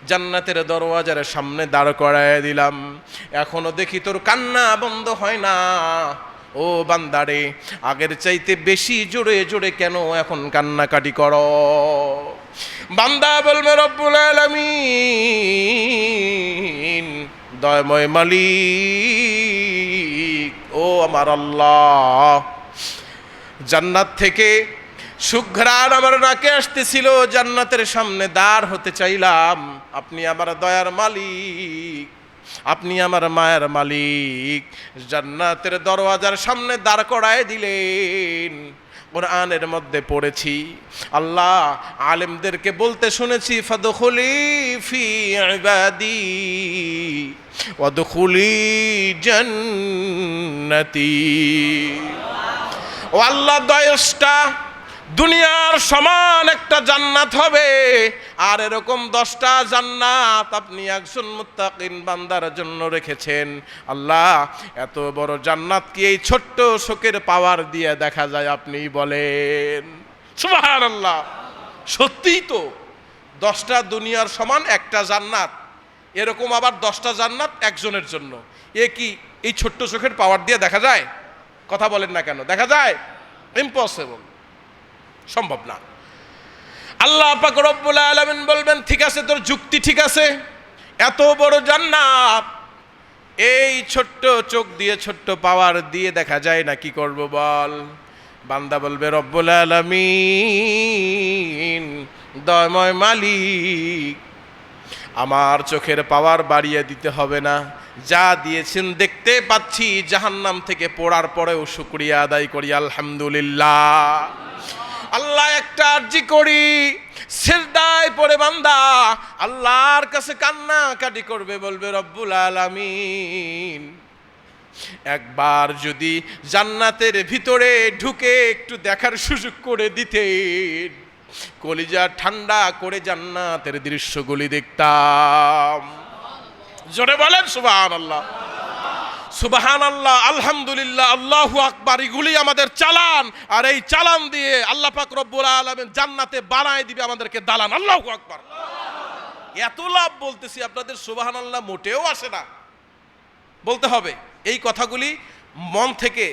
জান্নাতের দরওয়াজার সামনে দাঁড় করায় দিলাম, এখনো দেখি তোর কান্না বন্ধ হয় না। ও বান্দারে, আগের চাইতে বেশি জোরে জোরে কেন এখন কান্নাকাটি করো? বান্দা বলবে, রব্বুল আলামিন, দয়াময় মালিক, ও আমার আল্লাহ, জান্নাত থেকে সুঘ্রাণ আমার নাকে আসতেছিল, জান্নাতের সামনে দাঁড় হতে চাইলাম। আপনি আমার দয়ার মালিক, আপনি আমার মায়ের মালিক, জান্নাতের দরওয়াজার সামনে দাঁড় করায় দিলেন। কোরআনের মধ্যে পড়েছি, আল্লাহ আলেমদেরকে বলতে শুনেছি, ফাদখুলি ফি ইবাদি ওয়াদখুলি জান্নাতি। ও আল্লাহ, দশটা দুনিয়ার সমান একটা জান্নাত হবে, আর এরকম 10টা জান্নাত আপনি একজন মুত্তাকিন বান্দার জন্য রেখেছেন। আল্লাহ, এত বড় জান্নাত কি এই ছোট্ট শোকের পাওয়ার দিয়ে দেখা যায়? আপনি বলেন সুবহানাল্লাহ। সত্যিই তো 10টা দুনিয়ার সমান একটা জান্নাত, এরকম আবার 10টা জান্নাত একজনের জন্য। এ কি এই ছোট্ট চোখের পাওয়ার দিয়ে দেখা যায়? কথা বলেন না কেন, দেখা যায়? ইম্পসিবল, সম্ভব না। আল্লাহ পাক রব্বুল আলামিন বলবেন ঠিক আছে, তোর যুক্তি ঠিক আছে, এত বড় জান্নাত এই ছোট্ট চোখ দিয়ে ছোট্ট পাওয়ার দিয়ে দেখা যায় না, কি করব বল? বান্দা বলবে রব্বুল আলামিন, দয়াময় মালিক, আমার চোখের পাওয়ার বাড়িয়ে দিতে হবে না, যা দিয়েছেন দেখতে পাচ্ছি, জাহান্নাম থেকে পড়ার পরেও শুকরিয়া আদায় করি আলহামদুলিল্লাহ। আল্লাহ একটা আরজি করি, সিজদায় পড়ে বান্দা আল্লাহর কাছে কান্না কাটি করবে, বলবে রব্বুল আলামিন, একবার যদি জান্নাতের ভিতরে ঢুকে একটু দেখার সুযোগ করে দিতেন, কলিজা ঠান্ডা করে জান্নাতের দৃশ্যগুলি দেখতাম। জোরে বলেন সুবহানাল্লাহ, সুবহানাল্লাহ, আলহামদুলিল্লাহ, আল্লাহু আকবার। এগুলি আমাদের চালান, আর এই চালান দিয়ে আল্লাহ পাক রব্বুল আলামিন জান্নাতে বানায় দিবে আমাদেরকে দালান। আল্লাহু আকবার। এত লাভ বলতেছি, আপনাদের সুবহানাল্লাহ মোটেও আসে না, বলতে হবে। এই কথাগুলি মন থেকে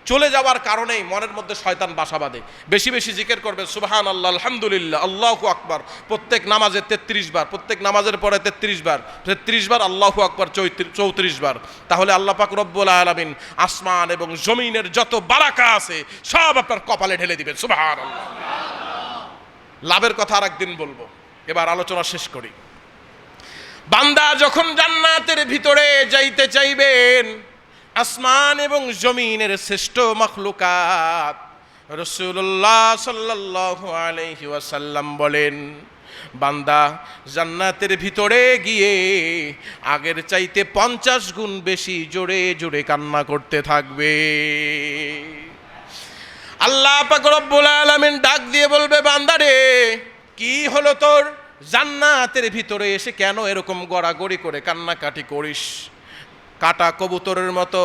চলে যাওয়ার কারণেই মনের মধ্যে শয়তান বাসা বাঁধে। বেশি বেশি জিকির করবেন সুবহানাল্লাহ, আলহামদুলিল্লাহ, আল্লাহু আকবার, প্রত্যেক নামাজে 33 বার, প্রত্যেক নামাজের পরে 33 বার, 33 বার আল্লাহু আকবার, 34 বার। তাহলে আল্লাহ পাক রব্বুল আলামিন আসমান এবং জমিনের যত বারাকা আছে সব আপনার কপালে ঢেলে দিবেন। সুবহানাল্লাহ। লাভের কথা আরেকদিন বলবো, এবার আলোচনা শেষ করি। বান্দা যখন জান্নাতের ভিতরে যাইতে চাইবেন, আসমান এবং জমিনের শ্রেষ্ঠ মাখলুকাত রাসূলুল্লাহ সাল্লাল্লাহু আলাইহি ওয়াসাল্লাম বলেন, বান্দা জান্নাতের ভিতরে গিয়ে আগের চাইতে 50 গুণ বেশি জোরে জোরে কান্না করতে থাকবে। আল্লাহ পাক রব্বুল আলামিন ডাক দিয়ে বলবে, বান্দারে কি হলো তোর? জান্নাতের ভিতরে এসে কেন এরকম গড়াগড়ি করে কান্নাকাটি করিস? কাটা কবুতরের মতো,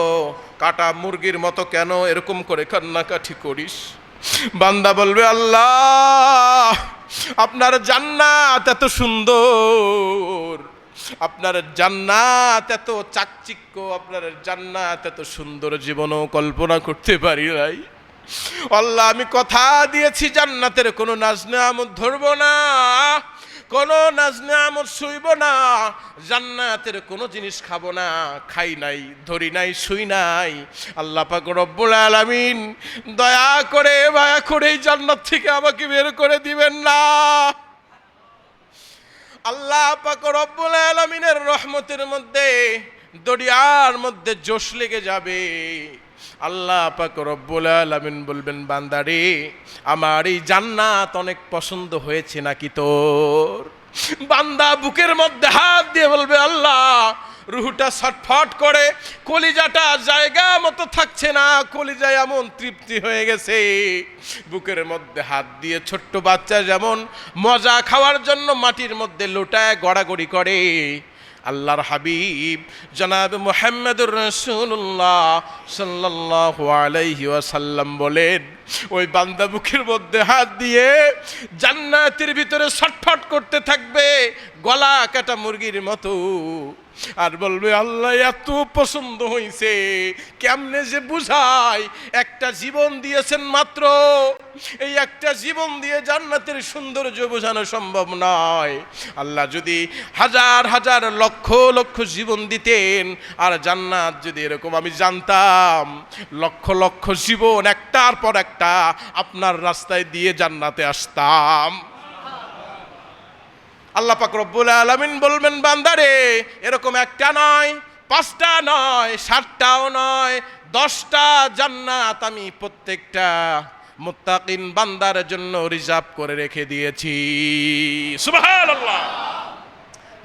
কাটা মুরগির মতো কেন এরকম করে কান্নাকাটি করিস? বান্দা বলবে, আল্লাহ আপনার জান্নাত এত সুন্দর, আপনার জান্নাত এত চাকচিক্য, আপনার জান্নাত এত সুন্দর, জীবনও কল্পনা করতে পারি নাই। আল্লাহ আমি কথা দিয়েছি জান্নাতের কোনো নাজ নেয়ামত ধরবো না, কোনো নাজ নেয়ামত শুইব না, জান্নাতের কোনো জিনিস খাবো না, খাই নাই, ধরি নাই, শুই নাই। আল্লাহ পাক রব্বুল আলামিন দয়া করে মায়া করে এই জান্নাত থেকে আমাকে বের করে দিবেন না। আল্লাহ পাক রব্বুল আলামিনের রহমতের মধ্যে দরিয়ার মধ্যে জোশ লেগে যাবে। আল্লাহ পাক রব্বুল আলামিন বলবেন, বান্দারে আমার এই জান্নাত অনেক পছন্দ হয়েছে নাকি তোর? বান্দা বুকের মধ্যে হাত দিয়ে বলবে, আল্লাহ রুহটা ছটফট করে, কলিজাটা জায়গা মতো থাকছে না, কলিজায় এমন তৃপ্তি হয়ে গেছে। বুকের মধ্যে হাত দিয়ে ছোট্ট বাচ্চা যেমন মজা খাওয়ার জন্য মাটির মধ্যে লোটায় গড়াগড়ি করে, আল্লাহর হাবিব জনাব মুহাম্মদুর রাসূলুল্লাহ সাল্লাল্লাহু আলাইহি ওয়াসাল্লাম বলেন, ওই বান্দা বুকের মধ্যে হাত দিয়ে জান্নাতের ভিতরে ছটফট করতে থাকবে গলা কাটা মুরগির মতো, আর বলবে আল্লাহ এত পছন্দ হইছে, কেমনে যে বুঝাই, একটা জীবন দিয়েছেন মাত্র, এই একটা জীবন দিয়ে জান্নাতের সৌন্দর্য বোঝানো সম্ভব নয়। আল্লাহ যদি হাজার হাজার লক্ষ লক্ষ জীবন দিতেন, আর জান্নাত যদি এরকম আমি জানতাম, লক্ষ লক্ষ জীবন একটার পর একটা আপনার রাস্তায় দিয়ে জান্নাতে আসতাম। আল্লাহ পাক রব্বুল আলামিন বলবেন, বান্দারে এরকম একটা নয়, 5টা নয়, 7টাও নয়, 10টা জান্নাত আমি প্রত্যেকটা মুত্তাকিন বান্দার জন্য রিজার্ভ করে রেখে দিয়েছি। সুবহানাল্লাহ।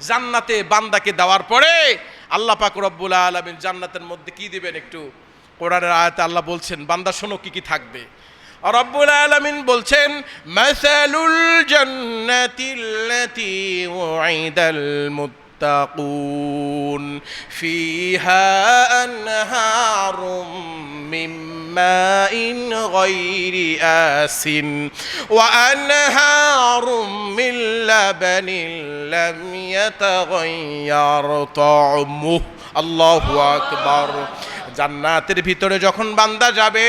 জান্নাতে বান্দাকে দেওয়ার পরে আল্লাহ পাক রব্বুল আলামিন জান্নাতের মধ্যে কি দিবেন? একটু কোরআনের আয়াতে আল্লাহ বলছেন, বান্দা শোনো কি কি থাকবে। রব্বুল আলামিন বলছেন, মাসালুল জান্নাতিল্লাতী উইদাল মুত্তাকুন ফিহা আনহারুম মিন মাইন গায়রি আসিন ওয়া আনহারুম মিন লাবানিন লাম ইয়াতাগায়্যার তা'মুহু আল্লাহু আকবার। জান্নাতের ভিতরে যখন বান্দা যাবে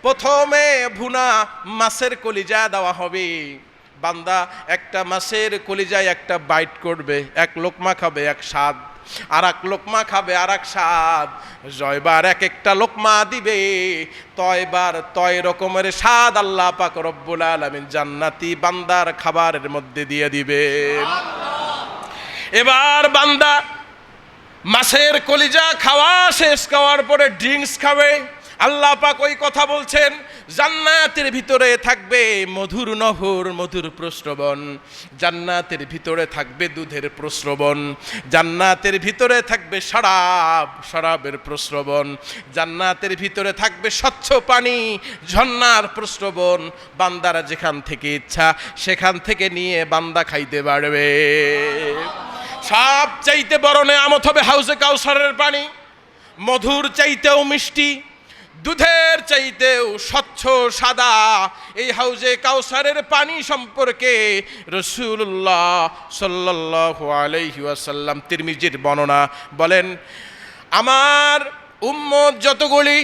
প্রথমে ভুনা মাছের কলিজা দেওয়া হবে। বান্দা একটা মাছের কলিজায় একটা বাইট করবে, এক লোকমা খাবে এক স্বাদ, আর এক লোকমা খাবে আর এক স্বাদ। জয়বার এক একটা লোকমা দিবে, তয়বার তয় রকমের স্বাদ আল্লাহ পাক রব্বুল আলামিন জান্নাতি বান্দার খাবারের মধ্যে দিয়ে দিবে। এবার বান্দা মাছের কলিজা খাওয়া শেষ, খাওয়ার পরে ড্রিঙ্কস খাবে। আল্লাহ পাক ওই কথা বলছেন, জান্নাতের ভিতরে থাকবে মধুর নহর, মধুর প্রস্রবণ, জান্নাতের ভিতরে থাকবে দুধের প্রস্রবণ, জান্নাতের ভিতরে থাকবে শরাব, শরাবের প্রস্রবণ, জান্নাতের ভিতরে থাকবে স্বচ্ছ পানি, ঝর্ণার প্রস্রবণ। বান্দারা যেখান থেকে ইচ্ছা সেখান থেকে নিয়ে বান্দা খাইতে পারবে। সব চাইতে বড় নেয়ামত হবে হাউজে কাউসারের পানি, মধুর চাইতেও মিষ্টি, দুধের চাইতেও স্বচ্ছ সাদা। এই হাউজে কাউসারের পানি সম্পর্কে রাসূলুল্লাহ সাল্লাল্লাহু আলাইহি ওয়াসাল্লাম তিরমিজির বর্ণনা বলেন, আমার উম্মত যতগুলি,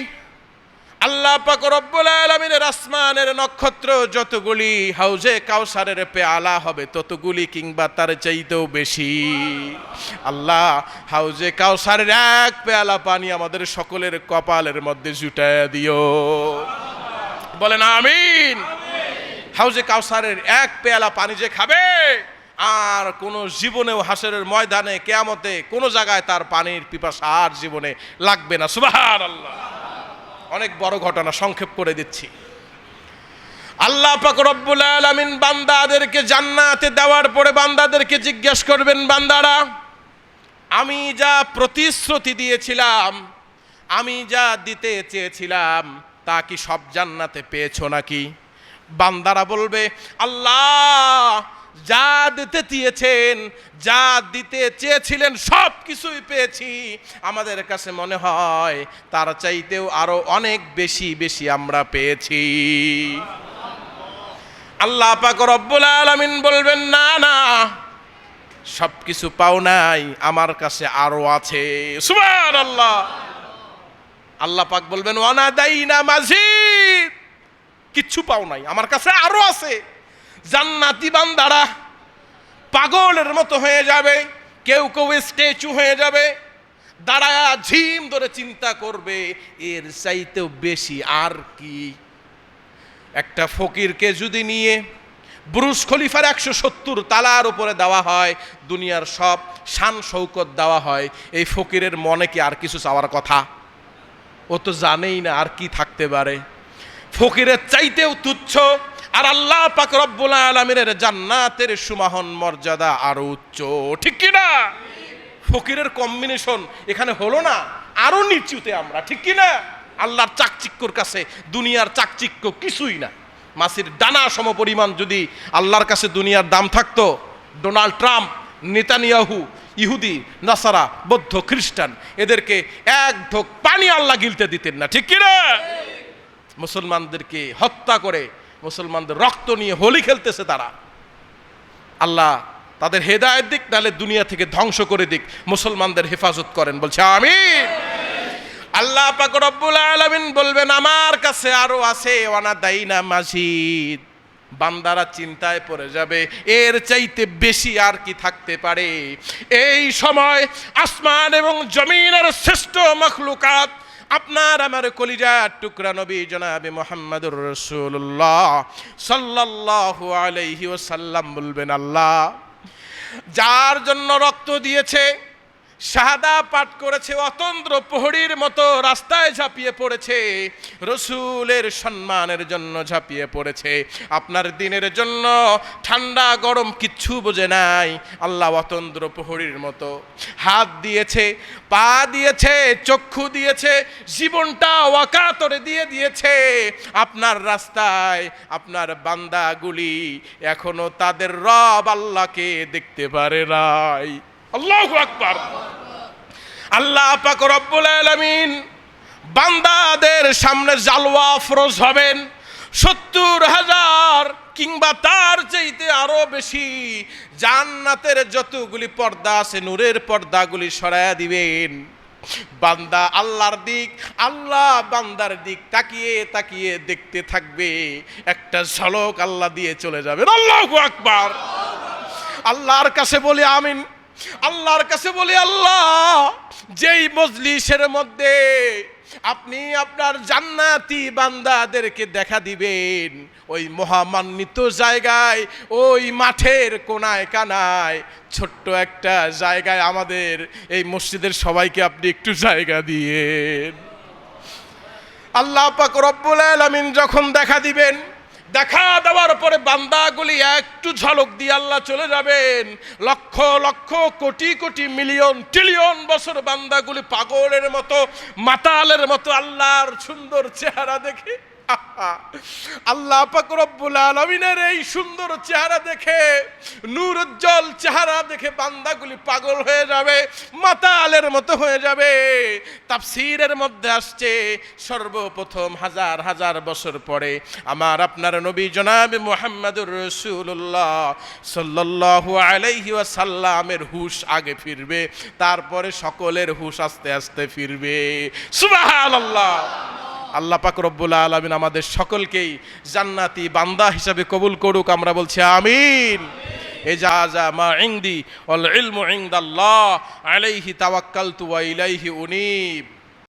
আল্লাহ পাক রব্বুল আলামিনের আসমানের নক্ষত্র যতগুলি, হাউজে কাউসারের পেয়ালা হবে ততগুলি কিংবা তার চাইতেও বেশি। আল্লাহ হাউজে কাউসারের এক পেয়ালা পানি আমাদের সকলের কপালের মধ্যে জুটায় দিও, বলেন আমিন। হাউজে কাউসারের এক পেয়ালা পানি যে খাবে আর কোনো জীবনেও হাসরের ময়দানে কিয়ামতে কোনো জায়গায় তার পানির পিপাসা আর জীবনে লাগবে না। সুবহানাল্লাহ। অনেক বড় ঘটনা, সংক্ষেপ করে দিচ্ছি। আল্লাহ পাক রব্বুল আলামিন বান্দাদেরকে জান্নাতে দেওয়ার পরে বান্দাদেরকে জিজ্ঞেস করবেন, বান্দারা আমি যা প্রতিশ্রুতি দিয়েছিলাম, আমি যা দিতে চেয়েছিলাম তা কি সব জান্নাতে পেয়েছো নাকি? বান্দারা বলবে, আল্লাহ যা দিতে দিয়েছেন, যা দিতে চেয়েছিলেন সব কিছুই পেয়েছি। আমাদের কাছে মনে হয় তার চাইতেও আরো অনেক বেশি বেশি আমরা পেয়েছি। আল্লাহ পাক রব্বুল আলামিন বলবেন, না না, সব কিছু পাও নাই, আমার কাছে আরো আছে। সুবহানাল্লাহ। আল্লাহ পাক বলবেন, ওয়ানাদাইনা মাজিদ, কিচ্ছু পাও নাই, আমার কাছে আরো আছে। জান্নাতি বান্দারা পাগলের মতো হয়ে যাবে, কেউ কেউ স্ট্যাচু হয়ে যাবে, দাঁড়ায়া ঝিম ধরে চিন্তা করবে এর চাইতেও বেশি আর কি। একটা ফকিরকে যদি নিয়ে বুরুজ খলিফার 170 তালার উপরে দেওয়া হয়, দুনিয়ার সব শান শৌকত দেওয়া হয়, এই ফকিরের মনে কি আর কিছু চাওয়ার কথা? ও তো জানেই না আর কি থাকতে পারে। ফকিরের চাইতেও তুচ্ছ, আর আল্লাহ পাক রব্বুল আলামিনের জান্নাতের সুমহান মর্যাদা আরো উচ্চ, ঠিক কি না? ফকিরের কম্বিনেশন এখানে হলো না, আরো নিচুতে আমরা, ঠিক কি না? আল্লাহর চাকচিক্যর কাছে দুনিয়ার চাকচিক্য কিছুই না। মাছির ডানা সম পরিমাণ যদি আল্লাহর কাছে দুনিয়ার দাম থাকতো, ডোনাল্ড ট্রাম্প, নেতানিয়াহু, ইহুদি, নাসারা, বৌদ্ধ, খ্রিস্টান, এদেরকে এক ঢোক পানি আল্লাহ গিলতে দিতেন না, ঠিক কি না? মুসলমানদেরকে হত্যা করে মুসলমানদের রক্ত নিয়ে হোলি খেলতেছে তারা। আল্লাহ তাদের হেদায়েত দিক, নাহলে দুনিয়া থেকে ধ্বংস করে দিক, মুসলমানদের হেফাজত করেন, বলছে আমিন। আল্লাহ পাক রব্বুল আলামিন বলবেন, আমার কাছে আরো আছে। ওয়ানাদাইনা মাজিদ, বান্দারা চিন্তায় পড়ে যাবে এর চাইতে বেশি আর কি থাকতে পারে। এই সময় আসমান এবং জমিনের শ্রেষ্ঠ মাখলুকাত, আপনার আমার কলিজার টুকরা নবী জনাবে মুহাম্মদুর রাসূলুল্লাহ সাল্লাল্লাহু আলাইহি ওয়াসাল্লাম বলবেন, আল্লাহ যার জন্য রক্ত দিয়েছে, শাহাদা পাঠ করেছে, অতন্দ্র প্রহরীর মতো রাস্তায় ঝাঁপিয়ে পড়েছে, রসুলের সম্মানের জন্য ঝাঁপিয়ে পড়েছে, আপনার দিনের জন্য ঠান্ডা গরম কিচ্ছু বোঝে নাই, আল্লাহ অতন্দ্র প্রহরীর মতো হাত দিয়েছে, পা দিয়েছে, চক্ষু দিয়েছে, জীবনটা ওয়াকাতরে দিয়ে দিয়েছে আপনার রাস্তায়। আপনার বান্দাগুলি এখনো তাদের রব আল্লাহকে দেখতে পারে নাই। আল্লাহু আকবার। আল্লাহ পাক রব্বুল আলামিন বান্দাদের সামনে জালওয়া ফরজ হবেন 70,000 কিংবা তার চাইতে আরো বেশি। জান্নাতের যতগুলি পর্দা আছে নূরের পর্দাগুলি সরায়া দিবেন। বান্দা আল্লাহর দিক, আল্লাহ বান্দার দিক তাকিয়ে তাকিয়ে দেখতে থাকবে। একটা ঝলক আল্লাহ দিয়ে চলে যাবেন। আল্লাহু আকবার। আল্লাহর কাছে বলি আমিন। আল্লাহর কাছে বলি আল্লাহ, যেই মজলিসের মধ্যে আপনি আপনার জান্নাতি বান্দাদেরকে দেখা দিবেন, ওই মহামান্বিত জায়গায়, ওই মাঠের কোনায় কানায় ছোট্ট একটা জায়গায় আমাদের এই মসজিদের সবাইকে আপনি একটু জায়গা দিয়েন। আল্লাহ পাক রব্বুল আলামিন যখন দেখা দিবেন, দেখা দেওয়ার পরে বান্দাগুলি একটু ঝলক দিয়ে আল্লাহ চলে যাবেন। লক্ষ লক্ষ কোটি কোটি মিলিয়ন ট্রিলিয়ন বছর বান্দাগুলি পাগলের মতো মাতালের মতো আল্লাহর সুন্দর চেহারা দেখে, আল্লাহ পাক রব্বুল আলামিনের এই সুন্দর চেহারা দেখে, নূর উজ্জ্বল চেহারা দেখে বান্দাগুলি পাগল হয়ে যাবে, মাতালের মতো হয়ে যাবে। তাফসীরের মধ্যে আসছে সর্বপ্রথম হাজার হাজার বছর পরে আমার আপনার নবী জনাবে মুহাম্মদুর রাসূলুল্লাহ সাল্লাল্লাহু আলাইহি ওয়াসাল্লামের হুশ আগে ফিরবে, তারপরে সকলের হুশ আস্তে আস্তে ফিরবে। সুবহানাল্লাহ। আল্লাহ পাক রব্বুল আলামিন আমাদের সকলকেই জান্নাতি বান্দা হিসাবে কবুল করুক। আমরা বলছি আমিন। ইজাজা মা ইনদি ওয়াল ইলমু ইনদাল্লাহ আলাইহি তাওয়াক্কালতু ওয়া ইলাইহি উনীব।